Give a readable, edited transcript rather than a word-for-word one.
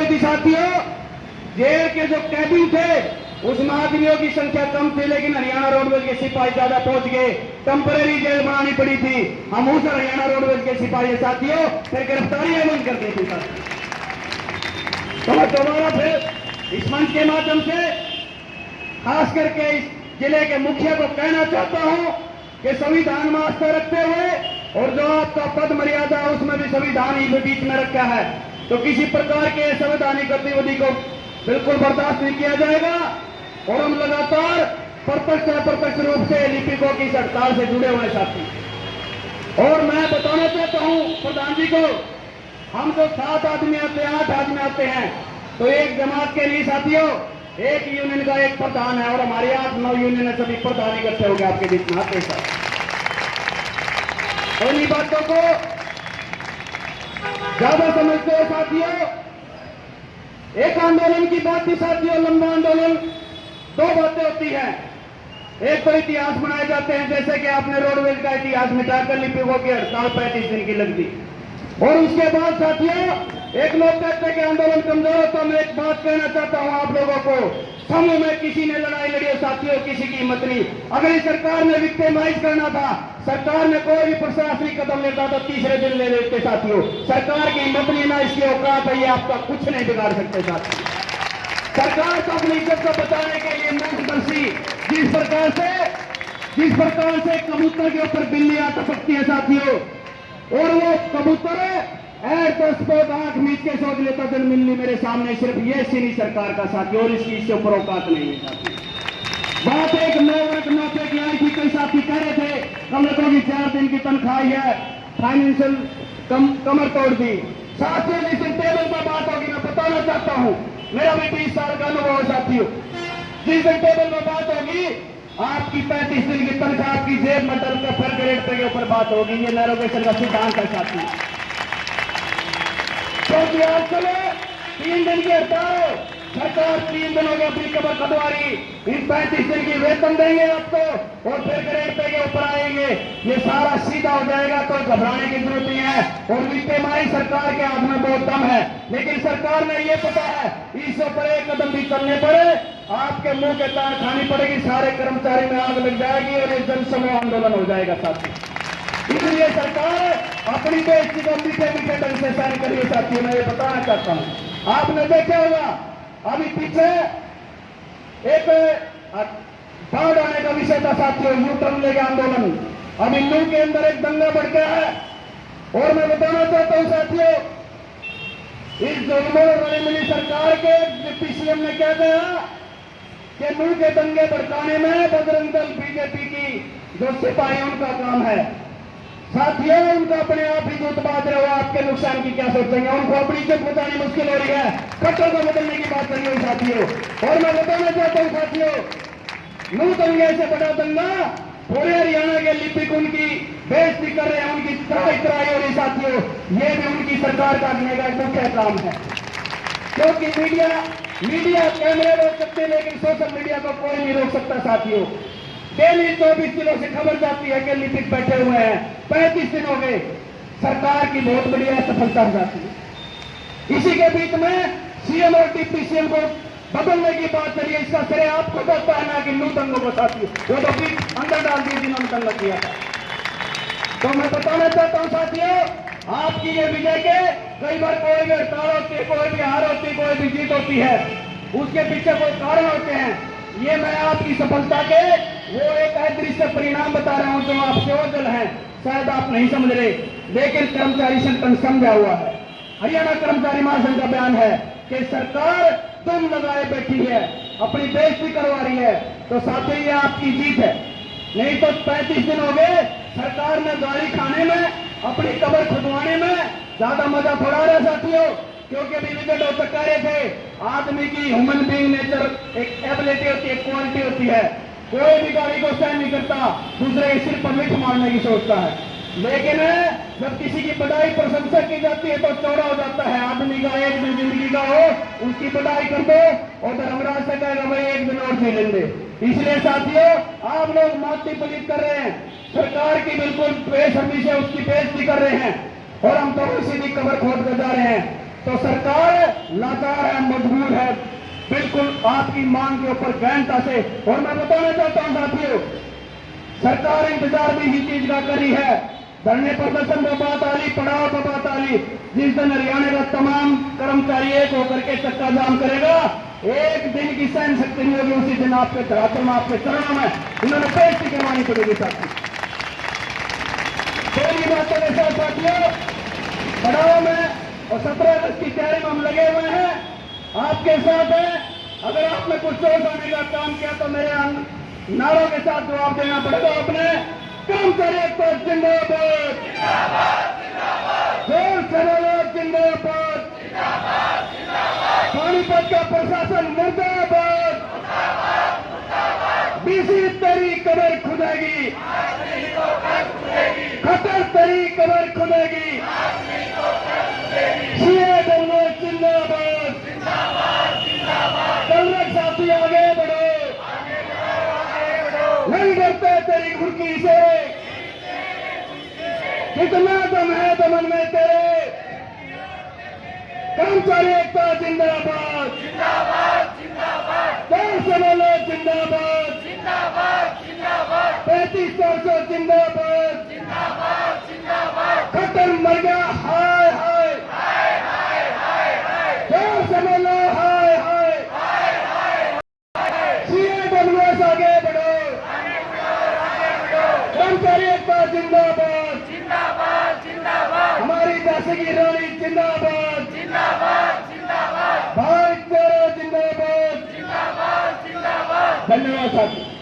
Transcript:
हुई थी साथियों, जेल के जो कैदी थे उसमें आदमियों की संख्या कम थी, लेकिन हरियाणा रोडवेज के सिपाही ज्यादा पहुंच गए, टेम्पररी जेल बनानी पड़ी थी। हम उस हरियाणा रोडवेज के सिपाही साथियों फिर गिरफ्तारियां बंद कर दी थी साथियों। तो मैं दोबारा फिर इस मंच के माध्यम से खास करके इस जिले के मुखिया को कहना चाहता हूं कि संविधान में आस्था रखते हुए और जो आपका पद मर्यादा है उसमें भी संविधान ही बीच में रखा है, तो किसी प्रकार के संवैधानिक गतिविधि को बिल्कुल बर्दाश्त नहीं किया जाएगा। और हम लगातार प्रत्यक्ष अप्रत्यक्ष रूप से लिपिकों की हड़ताल से जुड़े हुए साथी। और मैं बताना चाहता हूं प्रधान जी को, हम जो 7 आदमी आते हैं, 8 आदमी आते हैं, तो एक जमात के लिए साथियों एक यूनियन का एक प्रधान है, और हमारे 8-9 यूनियन है, सभी प्रधान इकट्ठे हो गए आपके बीच में आते साथ। उन्हीं बातों को ज्यादा समझते हो साथियों। एक आंदोलन की बात थी साथियों, लंबा आंदोलन, 2 बातें होती हैं। एक तो इतिहास बनाए जाते हैं, जैसे कि आपने रोडवेज का इतिहास मिटाकर लिपिकों की हड़ताल 35 दिन की लग दी। और उसके बाद साथियों एक लोग कहते हैं कि आंदोलन कमजोर हो, तो मैं एक बात कहना चाहता हूं आप लोगों को, समूह में किसी ने लड़ाई लड़ी हो साथियों, किसी की हिम्मत नहीं। अगर इस सरकार ने विक्टिमाइज करना था, सरकार ने कोई भी प्रशासनिक कदम लेता तो तीसरे दिन ले लेते साथियों। सरकार की हिम्मत नहीं, ना इसकी औकात है, ये आपका कुछ नहीं बिगाड़ सकते साथियों। सरकार को अपनी इज्जत को बचाने के लिए मुख्यमंत्री जिस प्रकार से कबूतर के ऊपर बिल्ली आ सकती है साथियों, और वो कबूतर तो स्पोर्ट आंख मीच के सोच लेता दिन मिलनी मेरे सामने, सिर्फ ये सीनी सरकार का साथी, और इसकी इससे ऊपर औकात नहीं है साथी। बात एक 9 पे की आई थी, कई साथी कह रहे थे कमलकों की 4 दिन की तनख्वाह है, फाइनेंशियल कमर तोड़ दी साथियों। जिस दिन टेबल पर बात होगी, मैं बताना चाहता हूं, मेरा भी 20 साल का अनुभव है साथियों। जिस दिन टेबल पर बात होगी, आपकी 35 दिन की तनख्वाह आपकी जेब में डलकर फर्क रेट के ऊपर बात होगी। ये नैरोगेशन का सिद्धांत है साथी। क्योंकि आज चले 3 दिन की हड़ताल, सरकार 3 दिनों की अपनी कबर कटवारी, इन 35 दिन की वेतन देंगे आपको और फिर ग्रेड पे के ऊपर आएंगे, ये सारा सीधा हो जाएगा। तो घबराने की जरूरत नहीं है। और वित्तमाई सरकार के हाथ में बहुत दम है, लेकिन सरकार ने ये पता है इससे ऊपर एक कदम भी चलने पड़े आपके मुंह के तार खानी पड़ेगी, सारे कर्मचारी में आग लग जाएगी और ये जन समूह आंदोलन हो जाएगा साथी। इसलिए सरकार अपनी बेइज्जती को मीठे मीठे ढंग से सहन करिए साथियों। मैं ये बताना चाहता हूं, आपने देखा होगा अभी पीछे एक बाढ़ आने का विषय था साथियों, यू टर्न लेगा आंदोलन, अभी नू के अंदर एक दंगा बढ़ गया है। और मैं बताना चाहता हूं साथियों, इस जुल्म मिली सरकार के डिप्टी सीएम ने क्या कहा कि नू के दंगे भड़काने में बजरंग दल बीजेपी की जो सिपाही उनका काम है साथियों। उनका अपने आप ही दूध बाज रहे हो, आपके नुकसान की क्या सोचेंगे, उनको अपनी इज्जत बचानी मुश्किल हो रही है, कट्टर को बदलने की बात करी हुई साथियों। और मैं बताना चाहता हूं साथियों, नू दंगे से बड़ा दंगा पूरे हरियाणा के लिपिक उनकी बेइज्जती कर रहे हैं, उनकी त्राई हो रही साथियों। ये भी उनकी सरकार का मुख्य काम है, क्योंकि मीडिया कैमरे रोक सकते हैं, लेकिन सोशल मीडिया को कोई नहीं रोक सकता साथियों। डेली 24 दिनों से खबर जाती है कि लिपिक बैठे हुए हैं, 35 दिन हो गए, सरकार की बहुत बढ़िया सफलता हो जाती है। इसी के बीच में सीएम और डिप्टी सीएम को बदलने की बात करिए, इसका श्रेय आपको बचता है ना कि नू दंगों को साथियों, वो तो फिर अंदर डाल दिए जिन्होंने दंगा किया था। तो मैं बताना चाहता हूं साथियों, आपकी ये विजय के कई बार कोई भी हड़ताल होती है, कोई भी हार होती है, कोई भी जीत होती है, उसके पीछे कोई कारण होते हैं। ये मैं आपकी सफलता के वो एक अदृश्य परिणाम बता रहा हूं जो आपसे ओझल है, शायद आप नहीं समझ रहे, लेकिन कर्मचारी संगठन समझा हुआ है। हरियाणा कर्मचारी महासंघ का बयान है कि सरकार तुम लगाए बैठी है, अपनी बेइज्जती करवा रही है, तो साथियों ये आपकी जीत है। नहीं तो 35 दिन हो गए सरकार ने गाड़ी खाने में, अपनी कबर खुदवाने में ज्यादा मजा थोड़ा रहा साथियों। क्योंकि अभी विजय डॉक्टर कह रहे थे, आदमी की ह्यूमन बीइंग नेचर एक एबिलिटी होती है, क्वालिटी होती है। कोई भी गाड़ी को सहन नहीं करता, दूसरे के सिर पर मिठ मारने की सोचता है, लेकिन जब किसी की बड़ाई प्रशंसा की जाती है तो चौड़ा हो जाता है। आदमी का एक दिन जिंदगी का हो, उसकी बड़ाई कर दो और धर्मराज से कहेगा भाई एक दिन और जी लेंगे। इसलिए साथियों आप लोग माती पलीत कर रहे हैं, सरकार की बिल्कुल बेशर्मी से उसकी बेइज्जती कर रहे हैं, और हम तो सीधी कबर खोद कर जा रहे हैं। तो सरकार लाचार है, मजबूर है, बिल्कुल आपकी मांग के ऊपर गहनता से। और मैं बताना चाहता हूं साथियों, सरकार इंतजार भी इसी चीज का कर रही है। धरने प्रदर्शन पर बात आ रही, पड़ाव पर बात आ रही। जिस दिन हरियाणा का तमाम कर्मचारी एक होकर के चक्का जाम करेगा, एक दिन की सहन शक्ति नहीं होगी, उसी दिन आपके धरातल में, आपके चरणों में इन्होंने बेइज्जती करवानी पड़ेगी साथी। पहली बातों के साथ साथियों, पड़ाव में और 17 अगस्त की तैयारी में हम लगे हुए हैं, आपके साथ है। अगर आपने कुछ सोच आने का काम किया तो मेरे नारों के साथ जवाब देना पड़ेगा। अपने कर्मचारी एकता जिंदाबाद, जोर से बोलो जिंदाबाद, पानीपत का प्रशासन मुर्दाबाद, बीसी तेरी कबर खुदेगी, खतर तेरी कबर खुदेगी, सीए बोलो जिंदाबाद, कलरक साथी आगे बढ़ो, नहीं डरते तेरी घुड़की से, कितना दम है दमन में तेरे, कर्मचारी एकता जिंदाबाद, जोर से बोलो जिंदाबाद, 3500 जिंदाबाद, खतर मर गया, हाय हाय, जोर से बोलो हाय हाय, CAWS आगे बढ़ो, कर्मचारी एकता जिंदाबाद, हमारी झांसी की रानी जिंदाबाद, भाईचारा जिंदाबाद, धन्यवाद साथी।